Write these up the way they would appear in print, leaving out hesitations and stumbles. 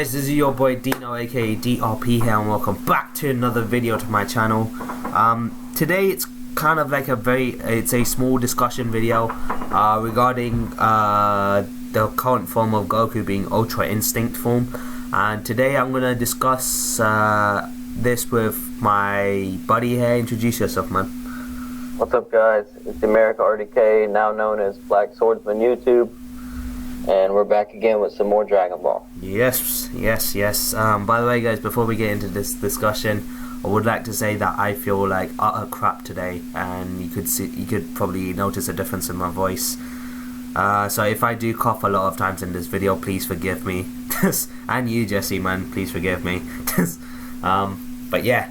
guys, this is your boy Dino aka DRP here, and welcome back to another video to my channel. Today it's kind of like it's a small discussion video regarding the current form of Goku being Ultra Instinct form, and today I'm gonna discuss this with my buddy here. Introduce yourself, man. What's up, guys? It's America RDK, now known as BlackSwordsManYT, and we're back again with some more Dragon Ball. Yes. By the way, guys, before we get into this discussion, I would like to say that I feel like utter crap today, and you could probably notice a difference in my voice. So if I do cough a lot of times in this video, please forgive me. And you, Jesse, man, please forgive me. But yeah,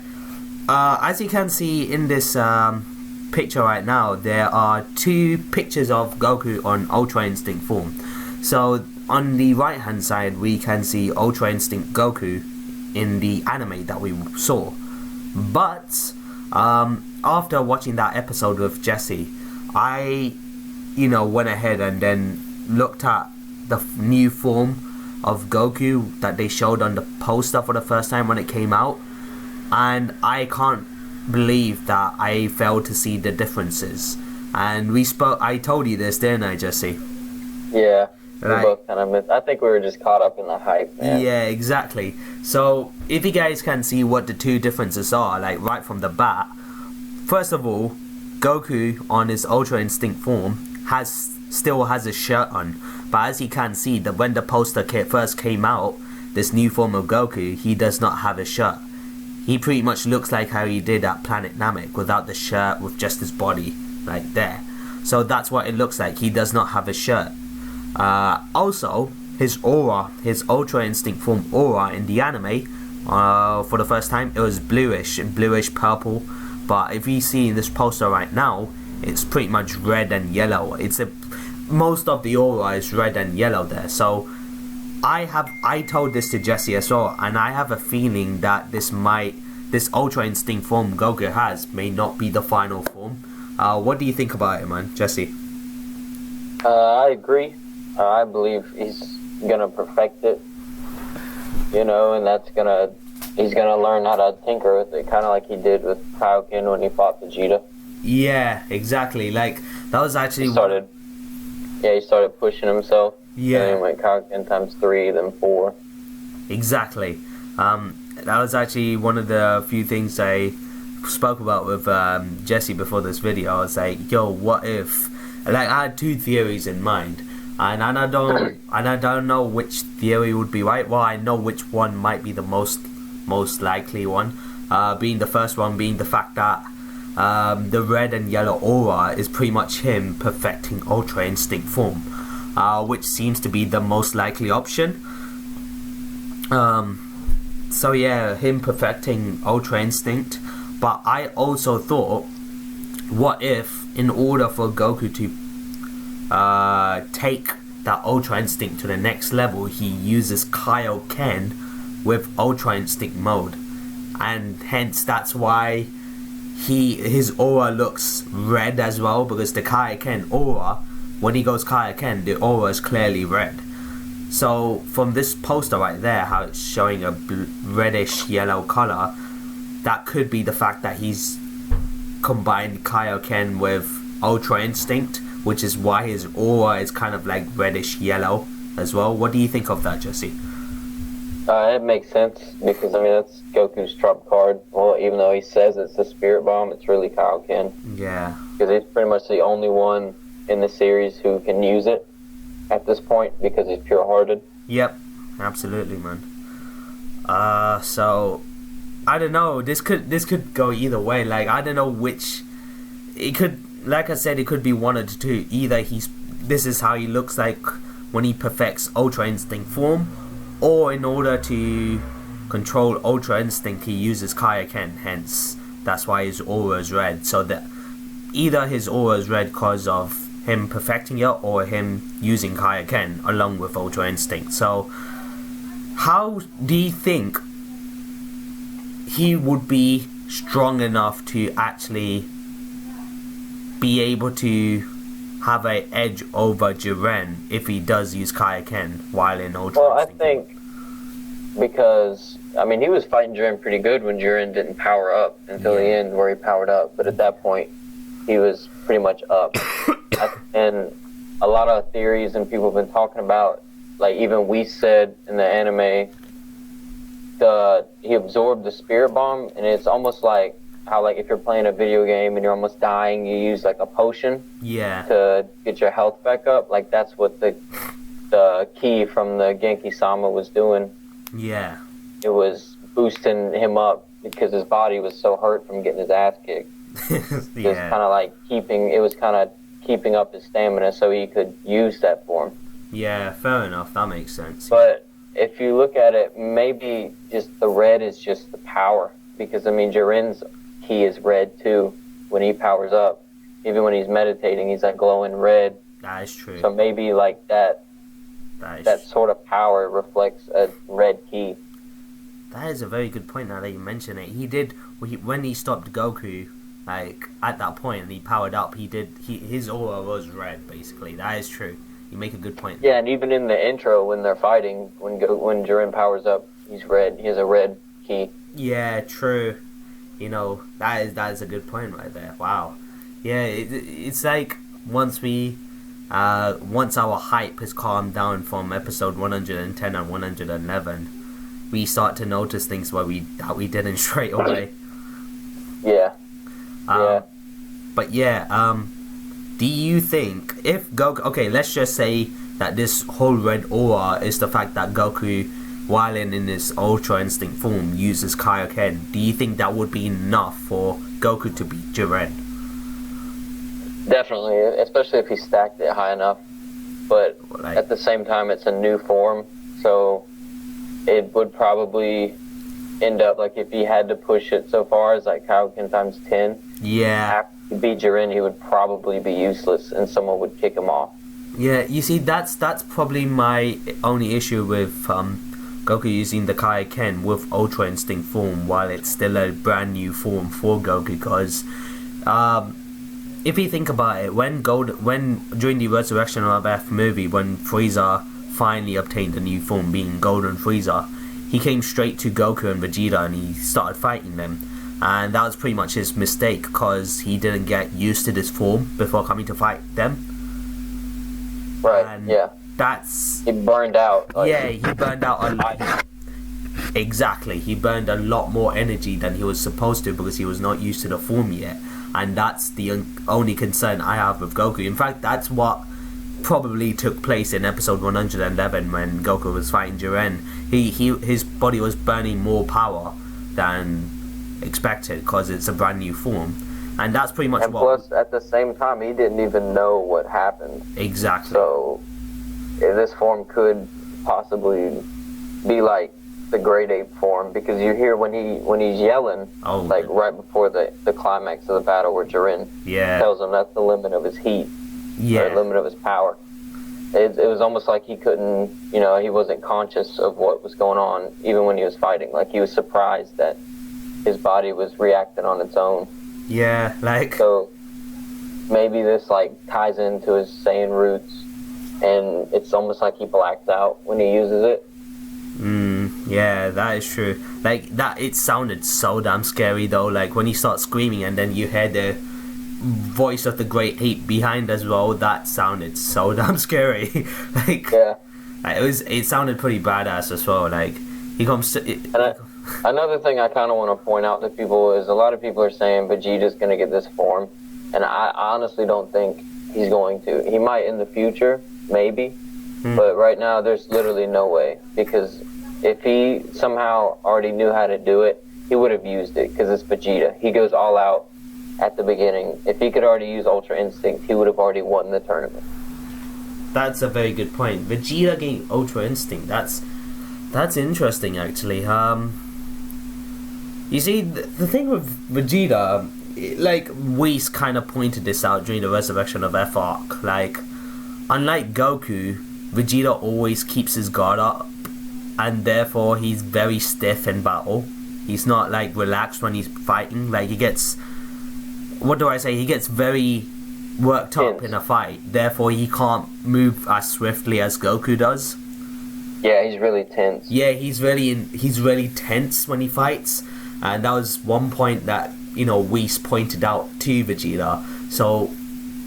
as you can see in this picture right now, there are two pictures of Goku on Ultra Instinct form. So on the right hand side we can see Ultra Instinct Goku in the anime that we saw, but after watching that episode with Jesse, I went ahead and then looked at the new form of Goku that they showed on the poster for the first time when it came out, and I can't believe that I failed to see the differences. And I told you this, didn't I, Jesse? Yeah. We both kind of missed. I think we were just caught up in the hype, man. Yeah, exactly. So if you guys can see what the two differences are, like right from the bat, first of all, Goku on his Ultra Instinct form still has a shirt on, but as you can see, that when the poster first came out, this new form of Goku, he does not have a shirt. He pretty much looks like how he did at Planet Namek, without the shirt, with just his body like there. So that's what it looks like. He does not have a shirt. Also, his aura, his Ultra Instinct form aura in the anime, for the first time, it was bluish purple, but if you see in this poster right now, it's pretty much red and yellow. Most of the aura is red and yellow there. So I told this to Jesse as well, and I have a feeling that this Ultra Instinct form Goku has may not be the final form. What do you think about it, man, Jesse? I agree. I believe he's gonna perfect it, and he's gonna learn how to tinker with it, kind of like he did with KAIO-KEN when he fought Vegeta. Yeah, exactly. Like that was actually he started pushing himself. Yeah, and then went KAIO-KEN times 3, then 4. Exactly. That was actually one of the few things I spoke about with Jesse before this video. I was like, yo, what if? Like, I had two theories in mind. And I don't know which theory would be right. Well, I know which one might be the most likely one. Being the first one being the fact that the red and yellow aura is pretty much him perfecting Ultra Instinct form, which seems to be the most likely option. So yeah, him perfecting Ultra Instinct. But I also thought, what if in order for Goku to take that Ultra Instinct to the next level, he uses KAIO-KEN with Ultra Instinct mode, and hence that's why his aura looks red as well, because the KAIO-KEN aura, when he goes KAIO-KEN, the aura is clearly red. So from this poster right there, how it's showing a reddish yellow color, that could be the fact that he's combined KAIO-KEN with Ultra Instinct, which is why his aura is kind of like reddish yellow as well. What do you think of that, Jesse? It makes sense, because that's Goku's trump card. Well, even though he says it's the Spirit Bomb, it's really KAIO-KEN. Yeah. Because he's pretty much the only one in the series who can use it at this point, because he's pure-hearted. Yep, absolutely, man. So I don't know. This could go either way. Like, I don't know which. It could. Like I said, it could be one of the two. Either this is how he looks like when he perfects Ultra Instinct form, or in order to control Ultra Instinct, he uses KAIO-KEN. Hence, that's why his aura is red. So that either his aura is red because of him perfecting it, or him using KAIO-KEN along with Ultra Instinct. So, how do you think he would be strong enough to actually be able to have an edge over Jiren if he does use KAIO-KEN while in Ultra Instinct? Well, I think because I mean he was fighting Jiren pretty good when Jiren didn't power up until the end where he powered up. But at that point, he was pretty much up. And a lot of theories and people have been talking about, like even we said in the anime, he absorbed the spirit bomb, and it's almost like how like if you're playing a video game and you're almost dying, you use like a potion to get your health back up. Like that's what the key from the Genki Sama was doing. Yeah. It was boosting him up because his body was so hurt from getting his ass kicked. It was kind of like keeping up his stamina so he could use that form. Yeah, fair enough. That makes sense. But if you look at it, maybe just the red is just the power. Because, I mean, Jiren's key is red, too, when he powers up. Even when he's meditating, he's, like, glowing red. That is true. So maybe, like, that sort of power reflects a red key. That is a very good point now that you mention it. He did, when he stopped Goku, like, at that point, and he powered up, his aura was red, basically. That is true. You make a good point. Yeah, and even in the intro, when they're fighting, when Jiren powers up, he's red. He has a red key. Yeah, true. You know, that is a good point right there. Wow. Yeah, it's like once our hype has calmed down from episode 110 and 111, we start to notice things that we didn't straight away. Yeah. But yeah, do you think if Goku... Okay, let's just say that this whole red aura is the fact that Goku, while in his Ultra Instinct form, uses KAIO-KEN. Do you think that would be enough for Goku to beat Jiren? Definitely, especially if he stacked it high enough. But at the same time, it's a new form, so it would probably end up like if he had to push it so far as like KAIO-KEN times 10. Yeah. After he beat Jiren, he would probably be useless, and someone would kick him off. Yeah, you see, that's probably my only issue with Goku using the KAIO-KEN with Ultra Instinct form while it's still a brand new form for Goku, because if you think about it, when during the Resurrection of F movie, when Frieza finally obtained a new form, being Golden Frieza, he came straight to Goku and Vegeta and he started fighting them. And that was pretty much his mistake, because he didn't get used to this form before coming to fight them. Right, and yeah. He burned out. He burned out a lot. Exactly, he burned a lot more energy than he was supposed to because he was not used to the form yet. And that's the only concern I have with Goku. In fact, that's what probably took place in episode 111 when Goku was fighting Jiren. His body was burning more power than expected because it's a brand new form. And that's pretty much and plus, at the same time, he didn't even know what happened. Exactly. So, this form could possibly be like the Great Ape form, because you hear when he's yelling, like right before the climax of the battle where Jiren tells him that's the limit of his heat, or the limit of his power. It was almost like he couldn't, he wasn't conscious of what was going on even when he was fighting. Like he was surprised that his body was reacting on its own. Yeah, like... So, maybe this, like, ties into his Saiyan roots, and it's almost like he blacks out when he uses it. Yeah, that is true. Like, it sounded so damn scary, though. Like, when he starts screaming and then you hear the voice of the Great Ape behind as well, that sounded so damn scary. It sounded pretty badass as well. Like, he comes to... Another thing I kind of want to point out to people is a lot of people are saying Vegeta's going to get this form, and I honestly don't think he's going to. He might in the future, maybe, but right now there's literally no way, because if he somehow already knew how to do it, he would have used it, because it's Vegeta. He goes all out at the beginning. If he could already use Ultra Instinct, he would have already won the tournament. That's a very good point. Vegeta getting Ultra Instinct, that's interesting, actually. You see, the thing with Vegeta, like, Whis kind of pointed this out during the Resurrection of F arc. Like, unlike Goku, Vegeta always keeps his guard up, and therefore he's very stiff in battle. He's not, like, relaxed when he's fighting. Like, he gets... What do I say? He gets very worked up in a fight. Therefore, he can't move as swiftly as Goku does. Yeah, he's really tense. Yeah, he's really tense when he fights, and that was one point that Whis pointed out to Vegeta. So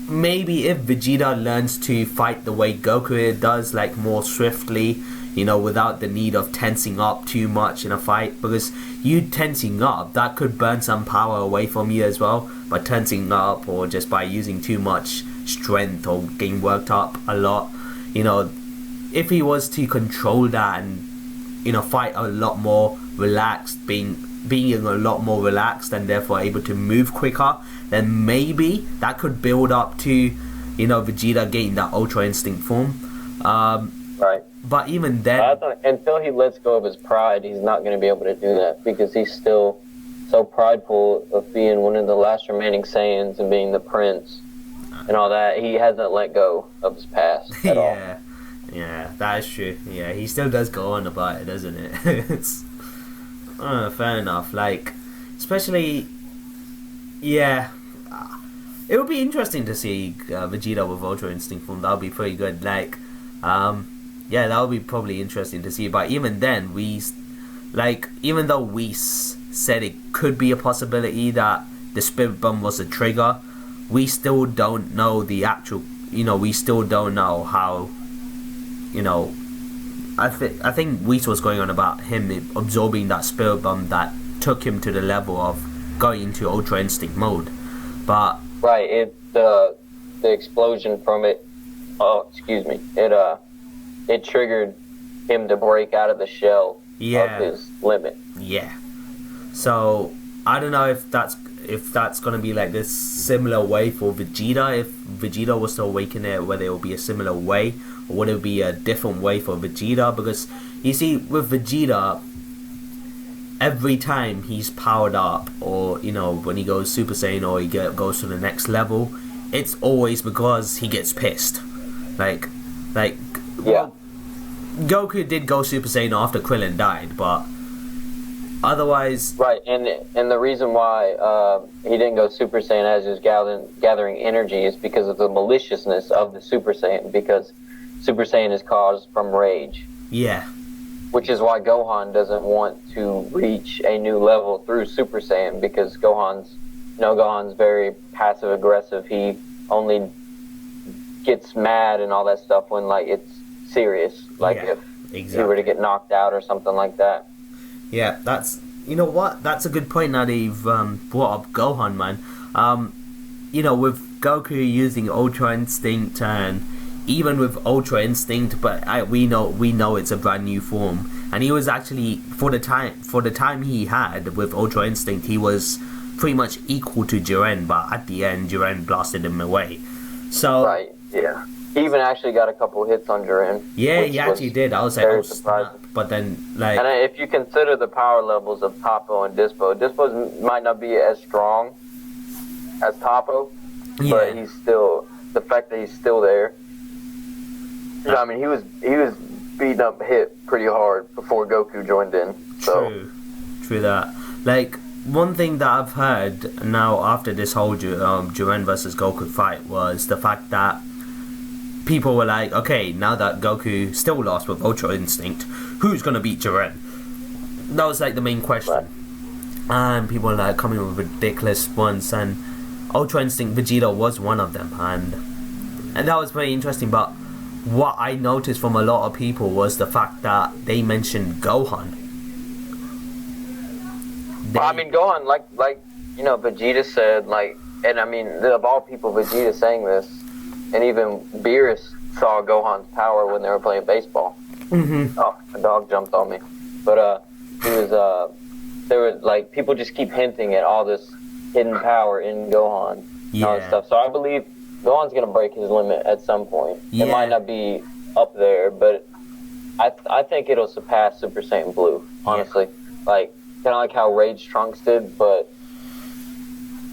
maybe if Vegeta learns to fight the way Goku does, like more swiftly, without the need of tensing up too much in a fight, because you tensing up, that could burn some power away from you as well, by tensing up or just by using too much strength or getting worked up a lot. If he was to control that and fight a lot more relaxed, being a lot more relaxed and therefore able to move quicker, then maybe that could build up to Vegeta getting that Ultra Instinct form. Right. But even then, until he lets go of his pride, he's not going to be able to do that, because he's still so prideful of being one of the last remaining Saiyans and being the prince and all that. He hasn't let go of his past at all. Yeah, that is true. Yeah, he still does go on about it, doesn't it? It's fair enough. Like, especially, yeah, it would be interesting to see Vegeta with Ultra Instinct form. That would be pretty good. Like, yeah, that would be probably interesting to see. But even then, even though Whis said it could be a possibility that the Spirit Bomb was a trigger, we still don't know the actual. We still don't know how. I think Whis was going on about him absorbing that Spirit Bomb that took him to the level of going into Ultra Instinct mode. But right, the explosion from it. Oh, excuse me. It triggered him to break out of the shell of his limit. Yeah. So I don't know if that's gonna be like this similar way for Vegeta. If Vegeta was to awaken it, whether it will be a similar way or would it be a different way for Vegeta? Because you see, with Vegeta, every time he's powered up, or when he goes Super Saiyan or he goes to the next level, it's always because he gets pissed. Like. Yeah. Goku did go Super Saiyan after Krillin died, but otherwise... Right, and the reason why he didn't go Super Saiyan as he was gathering energy is because of the maliciousness of the Super Saiyan, because Super Saiyan is caused from rage. Yeah. Which is why Gohan doesn't want to reach a new level through Super Saiyan, because Gohan's very passive-aggressive. He only gets mad and all that stuff when, like, it's serious, like if he were to get knocked out or something like that. Yeah, that's that's a good point that they've brought up Gohan, man. With Goku using Ultra Instinct, and even with Ultra Instinct, but we know it's a brand new form, and he was actually for the time he had with Ultra Instinct, he was pretty much equal to Jiren, but at the end Jiren blasted him away. So right, yeah. He even actually got a couple hits on Jiren. Yeah, he actually did. I was like, oh, surprised. But then, like... And if you consider the power levels of Toppo and Dispo might not be as strong as Toppo, but he's still... The fact that he's still there... I mean, he was beating up hit pretty hard before Goku joined in. So. True that. Like, one thing that I've heard now after this whole Jiren versus Goku fight was the fact that people were like, okay, now that Goku still lost with Ultra Instinct, who's gonna beat Jiren? That was like the main question. Right. And people were like coming with ridiculous ones, and Ultra Instinct Vegeta was one of them, and that was very interesting. But what I noticed from a lot of people was the fact that they mentioned Gohan. I mean, Gohan, like Vegeta said, and I mean, of all people, Vegeta saying this. And even Beerus saw Gohan's power when they were playing baseball. Mm-hmm. Oh, a dog jumped on me. But there were like people just keep hinting at all this hidden power in Gohan and all this stuff. So I believe Gohan's gonna break his limit at some point. Yeah. It might not be up there, but I think it'll surpass Super Saiyan Blue. Honestly, kind of like how Rage Trunks did, but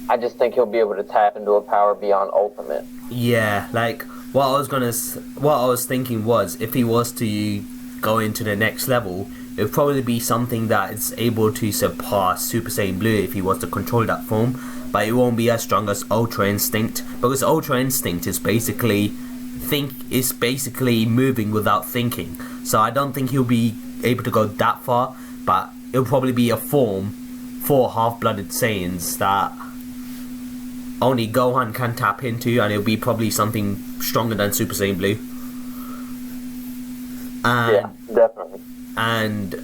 I just think he'll be able to tap into a power beyond Ultimate. Yeah, like what I was thinking was, if he was to go into the next level, it would probably be something that is able to surpass Super Saiyan Blue if he was to control that form, but it won't be as strong as Ultra Instinct, because Ultra Instinct is basically is basically moving without thinking. So I don't think he'll be able to go that far, but it'll probably be a form for half-blooded Saiyans that only Gohan can tap into, and it'll be probably something stronger than Super Saiyan Blue. Yeah, definitely. And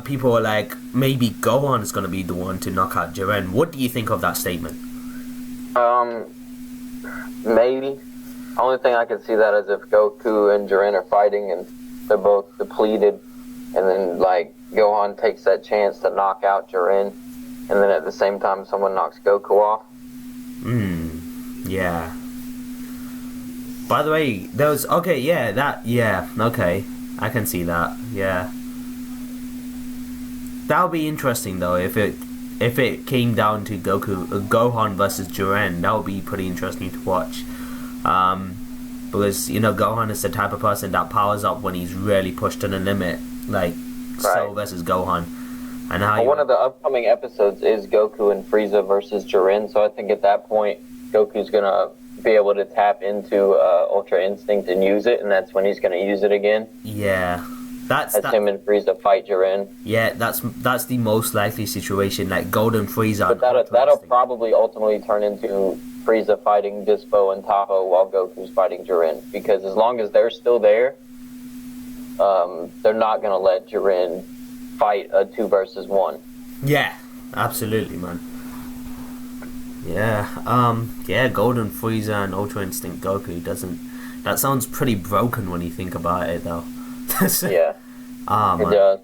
people are like, maybe Gohan is going to be the one to knock out Jiren. What do you think of that statement? Maybe. Only thing I can see that is if Goku and Jiren are fighting and they're both depleted, and then like Gohan takes that chance to knock out Jiren, and then at the same time someone knocks Goku off. Yeah. By the way, there was okay, I can see that. Yeah. That would be interesting though if it came down to Gohan versus Jiren. That would be pretty interesting to watch. Because Gohan is the type of person that powers up when he's really pushed to the limit, like Cell versus Gohan. And how one of the upcoming episodes is Goku and Frieza versus Jiren, so I think at that point Goku's gonna be able to tap into Ultra Instinct and use it, and that's when he's gonna use it again. Yeah, that's him and Frieza fight Jiren. Yeah, that's the most likely situation, like Golden Frieza. But that'll probably ultimately turn into Frieza fighting Dispo and Taho while Goku's fighting Jiren, because as long as they're still there, they're not gonna let Jiren fight a 2 versus 1. Yeah, absolutely, man. Yeah, Golden Frieza and Ultra Instinct Goku that sounds pretty broken when you think about it, though. Yeah, it does.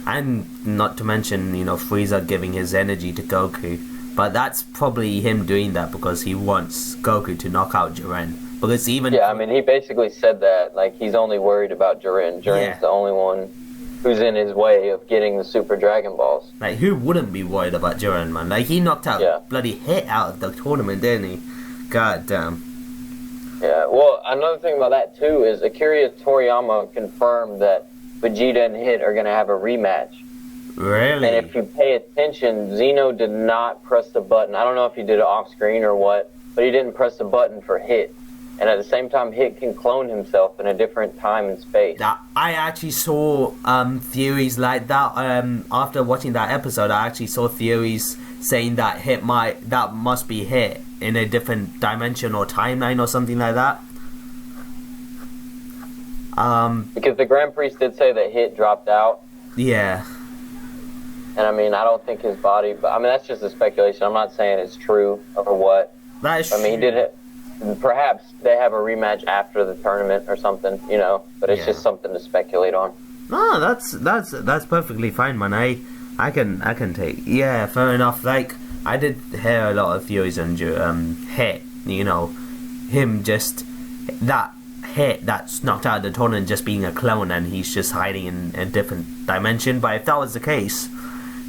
And not to mention, Frieza giving his energy to Goku, but that's probably him doing that because he wants Goku to knock out Jiren. Because even I mean, he basically said that, like, he's only worried about Jiren. Jiren's the only one who's in his way of getting the Super Dragon Balls. Like, who wouldn't be worried about Jiren, man? Like, he knocked out bloody Hit out of the tournament, didn't he? God damn. Yeah, well, another thing about that, too, is Akira Toriyama confirmed that Vegeta and Hit are going to have a rematch. Really? And if you pay attention, Zeno did not press the button. I don't know if he did it off-screen or what, but he didn't press the button for Hit. And at the same time, Hit can clone himself in a different time and space. I actually saw theories like that. After watching that episode, I actually saw theories saying that that must be Hit in a different dimension or timeline or something like that. Because the Grand Priest did say that Hit dropped out. Yeah. And I mean, I don't think his body... I mean, that's just a speculation. I'm not saying it's true or what. That is true. I mean, he did it. Perhaps they have a rematch after the tournament or something, but it's just something to speculate on. No, that's perfectly fine, man. I can take. Yeah, fair enough. Like, I did hear a lot of theories on Hit. Him just that Hit that's knocked out of the tournament just being a clone, and he's just hiding in a different dimension. But if that was the case,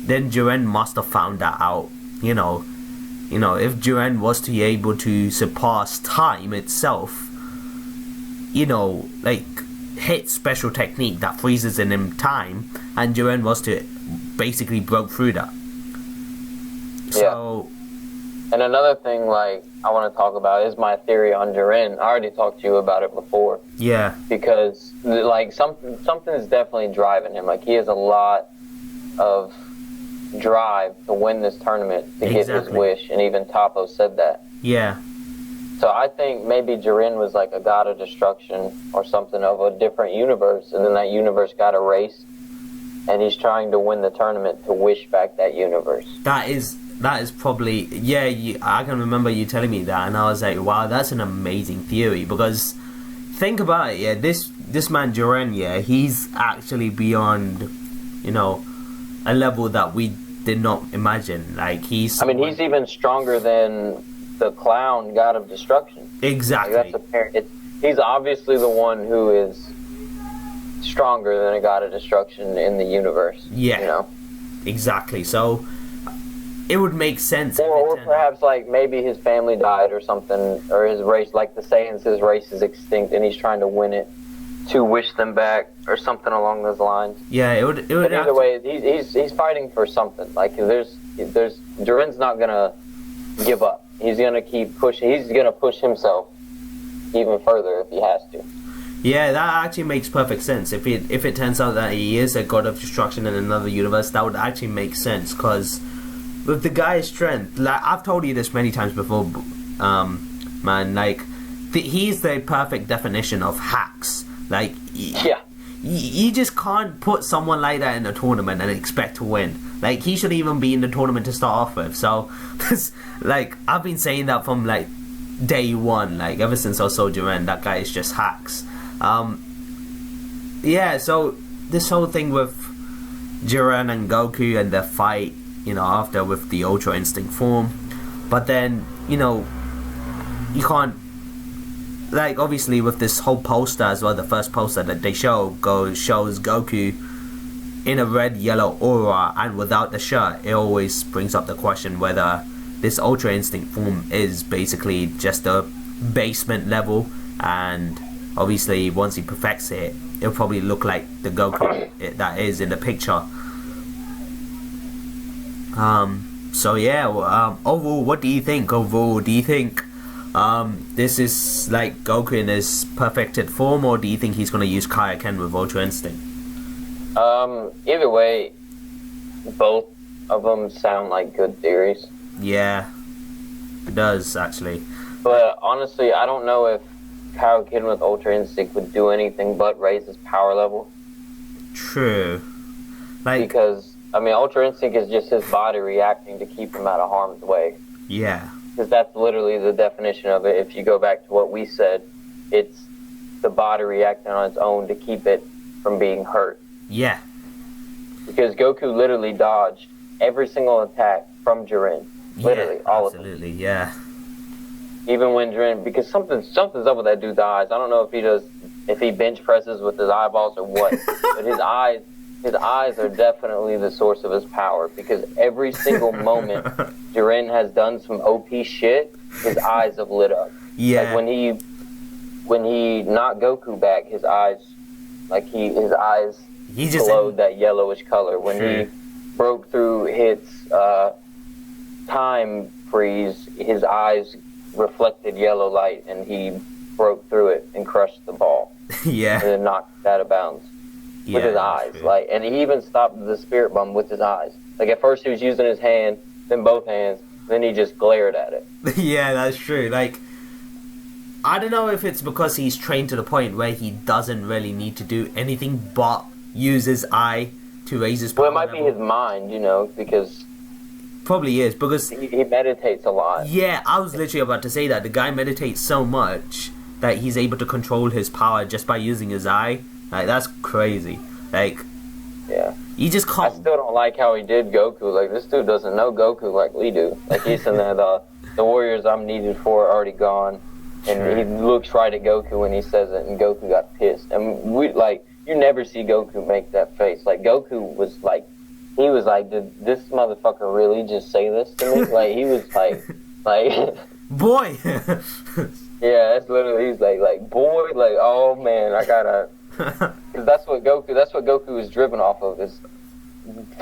then Jiren must have found that out. If Jiren was to be able to surpass time itself, like Hit's special technique that freezes in him time, and Jiren was to basically broke through that. So, and another thing, like, I want to talk about is my theory on Jiren. I already talked to you about it before. Yeah. Because, like, something is definitely driving him. Like, he has a lot of drive to win this tournament to get his wish, and even Tapo said that. Yeah. So I think maybe Jiren was like a god of destruction or something of a different universe, and then that universe got erased, and he's trying to win the tournament to wish back that universe. That is probably I can remember you telling me that, and I was like, wow, that's an amazing theory. Because think about it, this man Jiren, he's actually beyond a level that we did not imagine. Like, he's even stronger than the clown god of destruction. Exactly. Like, that's apparent. He's obviously the one who is stronger than a god of destruction in the universe. Yeah. Exactly. So it would make sense. Or perhaps, like, maybe his family died or something, or his race, like the Saiyans, his race is extinct, and he's trying to win it to wish them back, or something along those lines. Yeah, it would. But either way, he's fighting for something. Like, Jiren's not gonna give up. He's gonna keep pushing. He's gonna push himself even further if he has to. Yeah, that actually makes perfect sense. If it turns out that he is a god of destruction in another universe, that would actually make sense. Because with the guy's strength, like I've told you this many times before, man, like he's the perfect definition of hacks. Like, you just can't put someone like that in a tournament and expect to win. Like, he shouldn't even be in the tournament to start off with. So, like, I've been saying that from like day one. Like, ever since I saw Jiren, that guy is just hacks. Yeah, so this whole thing with Jiren and Goku and their fight, you know, after with the Ultra Instinct form, but then, you know, you can't, like, obviously with this whole poster as well, the first poster that they shows Goku in a red yellow aura and without the shirt. It always brings up the question whether this Ultra Instinct form is basically just a basement level, and obviously once he perfects it, it'll probably look like the Goku that is in the picture. So yeah, overall, what do you think? Overall, do you think this is like Goku in his perfected form, or do you think he's going to use KAIO-KEN with Ultra Instinct? Either way, both of them sound like good theories. Yeah, it does actually. But honestly, I don't know if KAIO-KEN with Ultra Instinct would do anything but raise his power level. True. Like, because, I mean, Ultra Instinct is just his body reacting to keep him out of harm's way. Yeah. Because that's literally the definition of it. If you go back to what we said, it's the body reacting on its own to keep it from being hurt. Yeah. Because Goku literally dodged every single attack from Jiren. Literally, all of them. Absolutely, yeah. Even when Jiren, because something's up with that dude's eyes. I don't know if he bench presses with his eyeballs or what, but his eyes are definitely the source of his power, because every single moment Jiren has done some OP shit, his eyes have lit up. Yeah. Like when he knocked Goku back, his eyes glowed that yellowish color. When he broke through Hit's time freeze, his eyes reflected yellow light, and he broke through it and crushed the ball. Yeah. And then knocked it out of bounds with his eyes. True. Like, and he even stopped the spirit bomb with his eyes. Like, at first he was using his hand, then both hands, then he just glared at it. Yeah, that's true. Like, I don't know if it's because he's trained to the point where he doesn't really need to do anything but use his eye to raise his power. Well, it might be his mind, you know, because probably is, because he meditates a lot. Yeah, I was literally about to say that. The guy meditates so much that he's able to control his power just by using his eye. Like, that's crazy. Like, yeah. You just can't. I still don't like how he did Goku. Like, this dude doesn't know Goku like we do. Like, he's in there, the warriors I'm needed for are already gone. And he looks right at Goku when he says it, and Goku got pissed. And you never see Goku make that face. Like, Goku was like, did this motherfucker really just say this to me? Like, he was like, boy. Yeah, that's literally, he's like, boy, like, oh man, I gotta, because that's what Goku is driven off of, is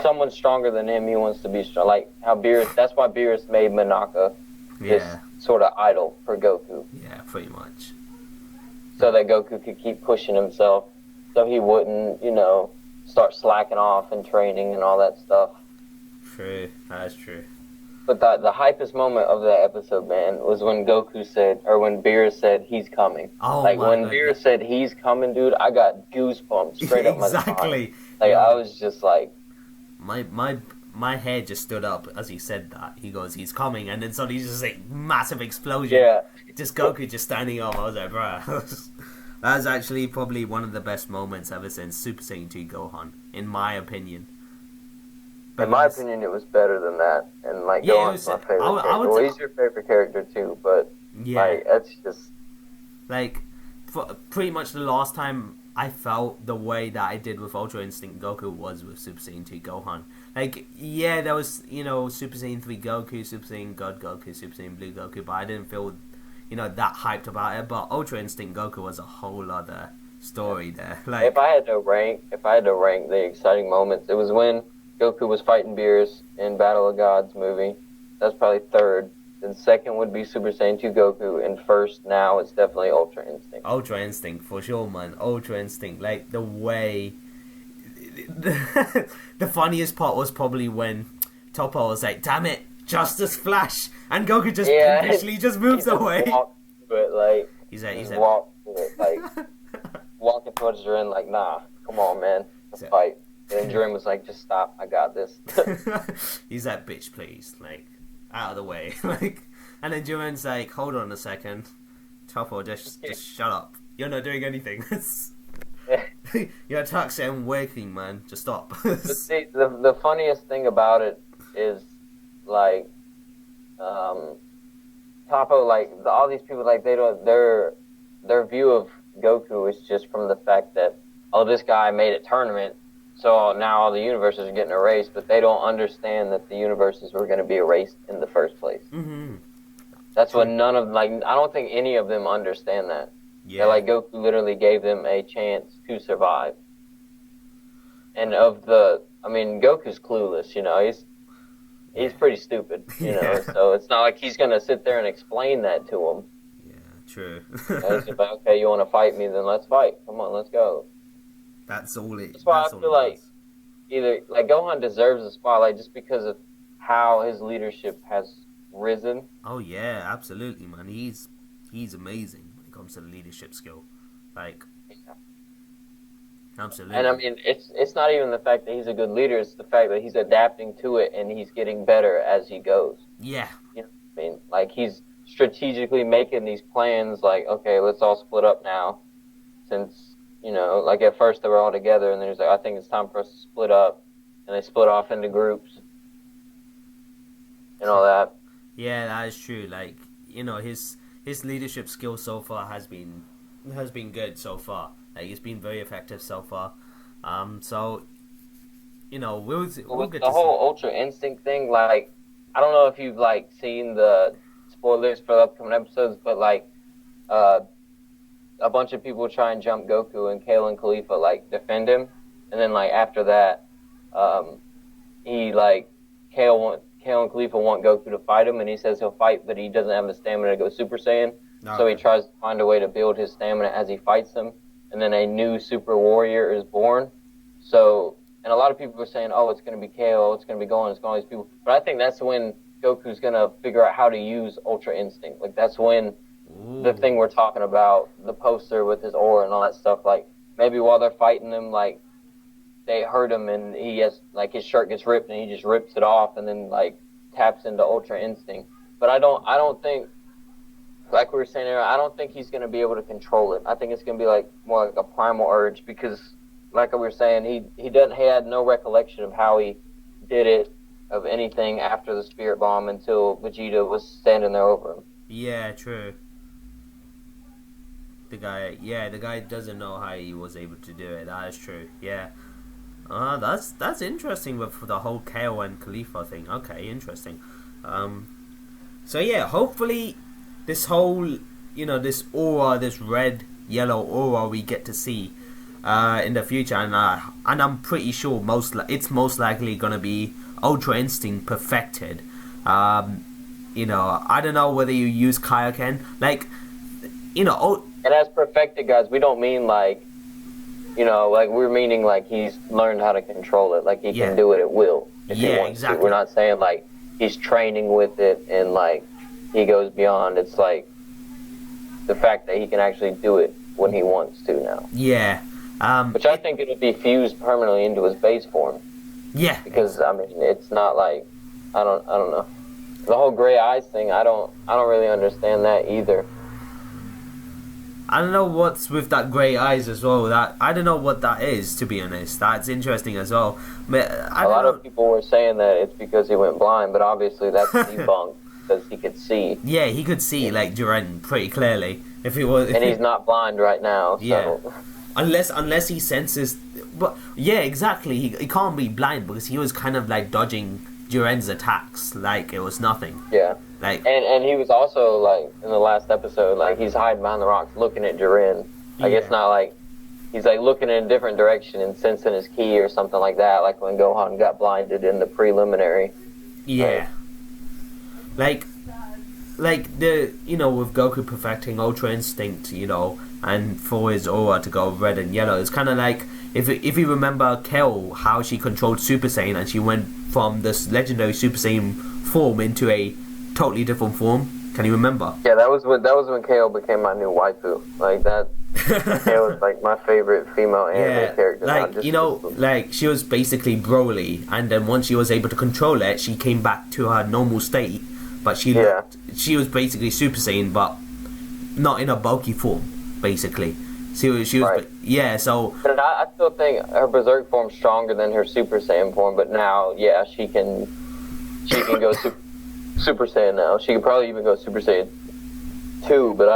someone stronger than him, he wants to be strong. Like, how Beerus, that's why Beerus made Monaka this sort of idol for Goku. Yeah, pretty much. So that Goku could keep pushing himself, so he wouldn't, you know, start slacking off in training and all that stuff. True, that's true. But the hypest moment of that episode, man, was when Goku said, or when Beerus said, he's coming. Oh, like, when God. Beerus said, he's coming, dude, I got goosebumps straight up my spine. Exactly. Like, I was just like... My hair just stood up as he said that. He goes, he's coming, and then suddenly just like, massive explosion. Yeah. Just Goku just standing up. I was like, bruh. That's actually probably one of the best moments ever since Super Saiyan 2 Gohan, in my opinion. In my opinion, it was better than that. And, like, Gohan's my favorite character. Well, he's your favorite character, too, but, like, that's just... Like, pretty much the last time I felt the way that I did with Ultra Instinct Goku was with Super Saiyan 2 Gohan. Like, yeah, there was, you know, Super Saiyan 3 Goku, Super Saiyan God Goku, Super Saiyan Blue Goku, but I didn't feel, you know, that hyped about it. But Ultra Instinct Goku was a whole other story there. Like, if I had to rank the exciting moments, it was when Goku was fighting Beerus in Battle of Gods movie. That's probably third. then second would be Super Saiyan 2 Goku, and first now it's definitely Ultra Instinct. Ultra Instinct, for sure, man. Ultra Instinct. Like, the way... The funniest part was probably when Toppo was like, damn it, Justice Flash! And Goku just impishly just moves away. But like, he's like, walking towards Jiren like, nah, come on, man, let's fight. And Jiren was like, just stop, I got this. He's like, bitch, please, like, out of the way. Like, and then Jiren's like, hold on a second, Toppo, just shut up. You're not doing anything. Your attacks ain't working, man. Just stop. But see, the funniest thing about it is, like, Toppo, like, all these people, like, they don't, their view of Goku is just from the fact that, oh, this guy made a tournament, so now all the universes are getting erased, but they don't understand that the universes were going to be erased in the first place. Mm-hmm. That's what none of, like, I don't think any of them understand that. Yeah. That, like, Goku literally gave them a chance to survive. And Goku's clueless, you know, he's pretty stupid, you know, so it's not like he's going to sit there and explain that to him. Yeah, true. He's like, okay, you want to fight me, then let's fight. Come on, let's go. That's all it. That's why I feel like either, like, Gohan deserves a spotlight just because of how his leadership has risen. Oh yeah, absolutely, man. He's amazing when it comes to the leadership skill. Like, absolutely. And I mean, it's not even the fact that he's a good leader; it's the fact that he's adapting to it and he's getting better as he goes. Yeah. You know what I mean? Like, he's strategically making these plans. Like, okay, let's all split up now, since, you know, like, at first they were all together, and then he's like, I think it's time for us to split up, and they split off into groups and all that. Yeah, that is true. Like, you know, his leadership skill so far has been good so far. Like, it's been very effective so far. So, you know, we'll get the whole Ultra Instinct thing. Like, I don't know if you've, like, seen the spoilers for the upcoming episodes, but, like, a bunch of people try and jump Goku, and Kale and Khalifa, like, defend him, and then, like, after that, Kale and Khalifa want Goku to fight him, and he says he'll fight, but he doesn't have the stamina to go Super Saiyan. No. So he tries to find a way to build his stamina as he fights them, and then a new Super Warrior is born. So, and a lot of people are saying, oh, it's going to be KO, it's going to be Gohan, it's going to be all these people. But I think that's when Goku's going to figure out how to use Ultra Instinct. Like, that's when the thing we're talking about, the poster with his aura and all that stuff, like, maybe while they're fighting him, like, they hurt him and he has, like, his shirt gets ripped and he just rips it off and then, like, taps into Ultra Instinct. But I don't think, like we were saying earlier, I don't think he's going to be able to control it. I think it's going to be, like, more like a primal urge because, like we were saying, he had no recollection of how he did it, of anything after the Spirit Bomb until Vegeta was standing there over him. Yeah, true. The guy doesn't know how he was able to do it. That is true. Yeah. That's interesting with the whole KO and Khalifa thing. Okay, interesting. So yeah, hopefully this whole, you know, this aura, this red, yellow aura we get to see in the future, and I'm pretty sure it's most likely gonna be Ultra Instinct perfected. You know, I don't know whether you use KAIO-KEN, like, you know. And as perfected, guys, we don't mean like, you know, like, we're meaning like he's learned how to control it, like he can do it at will if he wants exactly. to. We're not saying like he's training with it and like he goes beyond. It's like the fact that he can actually do it when he wants to now. Yeah. Which I think it'll be fused permanently into his base form. Yeah. Because I mean, it's not like I don't know. The whole gray eyes thing, I don't really understand that either. I don't know what's with that grey eyes as well. That I don't know what that is, to be honest. That's interesting as well. But a lot of people were saying that it's because he went blind, but obviously that's debunked because he could see. Yeah, he could see like Jiren pretty clearly if he was. And he's not blind right now. So. Yeah. Unless he senses, but yeah, exactly. He can't be blind because he was kind of like dodging Jiren's attacks like it was nothing. Yeah. Like, and he was also, like, in the last episode, like, he's hiding behind the rocks looking at Jiren. Like, it's not like he's, like, looking in a different direction and sensing his ki or something like that, like when Gohan got blinded in the preliminary. Yeah. Like, like the with Goku perfecting Ultra Instinct, and for his aura to go red and yellow, it's kind of like if you remember KO, how she controlled Super Saiyan and she went from this legendary Super Saiyan form into a totally different form. Can you remember? Yeah, that was when KO became my new waifu. Like that. KO was like my favorite female anime character. Like like she was basically Broly, and then once she was able to control it, she came back to her normal state. But she was basically Super Saiyan, but not in a bulky form, basically. She was right. So. But I still think her Berserk form's stronger than her Super Saiyan form. But now, she can go Super Saiyan now. She could probably even go Super Saiyan 2, but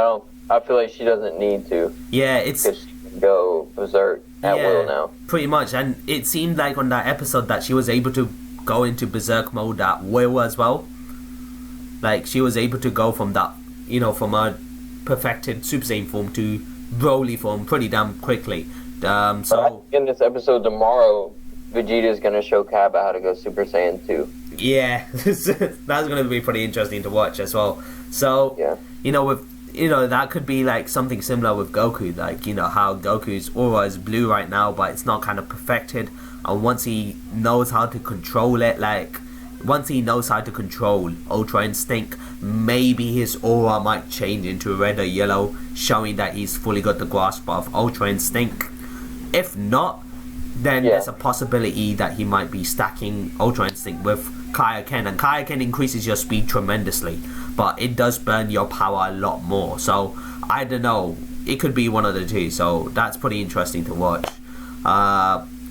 I feel like she doesn't need to. Yeah, because she can go Berserk at will now. Pretty much, and it seemed like on that episode that she was able to go into Berserk mode at will as well. Like she was able to go from that, from a perfected Super Saiyan form to Broly form pretty damn quickly. So in this episode tomorrow, Vegeta's gonna show Kaba how to go Super Saiyan 2. Yeah, that's gonna be pretty interesting to watch as well. So that could be like something similar with Goku, like how Goku's aura is blue right now, but it's not kind of perfected. And once he knows how to control it, once he knows how to control Ultra Instinct, maybe his aura might change into red or yellow, showing that he's fully got the grasp of Ultra Instinct. If not, then there's a possibility that he might be stacking Ultra Instinct with KAIO-KEN, and KAIO-KEN increases your speed tremendously, but it does burn your power a lot more. So I don't know, it could be one of the two, so that's pretty interesting to watch.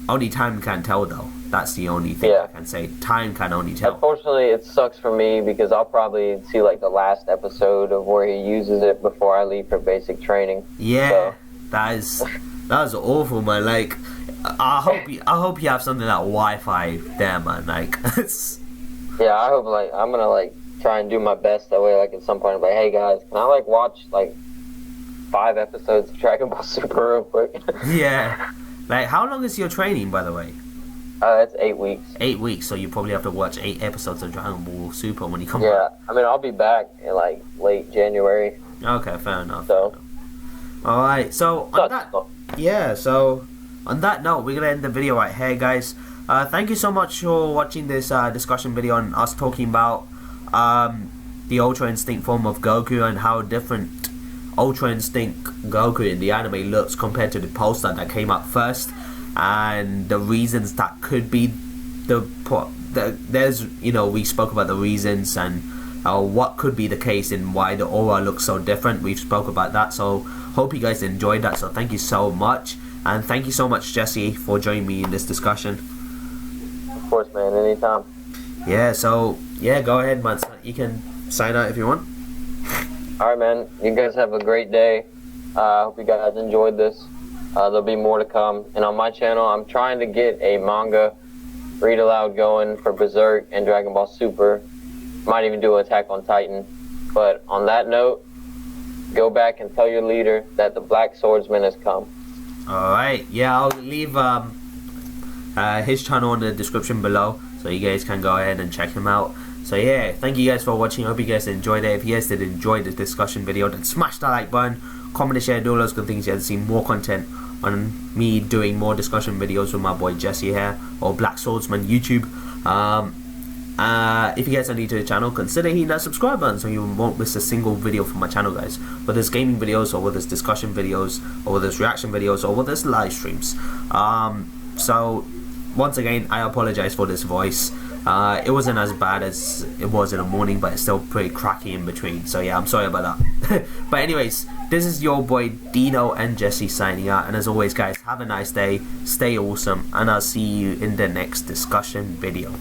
Only time can tell though. That's the only thing I can say. Time can only tell. Unfortunately, it sucks for me because I'll probably see like the last episode of where he uses it before I leave for basic training. Yeah, so. that was awful, man. Like, I hope you have something like Wi-Fi there, man. Like, yeah, I hope I'm gonna try and do my best that way. Like at some point, I'm like, hey guys, can I watch 5 episodes of Dragon Ball Super real quick? Yeah. Like, how long is your training, by the way? It's 8 weeks. 8 weeks, so you probably have to watch 8 episodes of Dragon Ball Super when you come back. Yeah, I mean, I'll be back in late January. Okay, fair enough. So, alright, so on that note, we're gonna end the video right here, guys. Thank you so much for watching this discussion video on us talking about the Ultra Instinct form of Goku and how different Ultra Instinct Goku in the anime looks compared to the poster that came up first, and the reasons that could be we spoke about the reasons and what could be the case and why the aura looks so different. We've spoke about that, so hope you guys enjoyed that. So thank you so much, and thank you so much, Jesse, for joining me in this discussion. Of course, man, anytime. Yeah, so go ahead, man. You can sign out if you want. Alright, man, you guys have a great day. I hope you guys enjoyed this. There'll be more to come, and on my channel I'm trying to get a manga read aloud going for Berserk and Dragon Ball Super. Might even do Attack on Titan. But on that note, go back and tell your leader that the Black Swordsman has come. Alright, yeah, I'll leave his channel in the description below, so you guys can go ahead and check him out. So yeah, thank you guys for watching. I hope you guys enjoyed it. If you guys did enjoy this discussion video, then smash that like button, comment and share, do all those good things. You guys see more content on me doing more discussion videos with my boy Jesse here, or Black Swordsman YouTube. If you guys are new to the channel, consider hitting that subscribe button so you won't miss a single video from my channel, guys. Whether it's gaming videos, or whether it's discussion videos, or whether it's reaction videos, or whether it's live streams. So once again, I apologize for this voice. It wasn't as bad as it was in the morning, but it's still pretty cracky in between, so yeah, I'm sorry about that. But anyways, this is your boy Dino and Jesse signing out, and as always guys, have a nice day, stay awesome, and I'll see you in the next discussion video.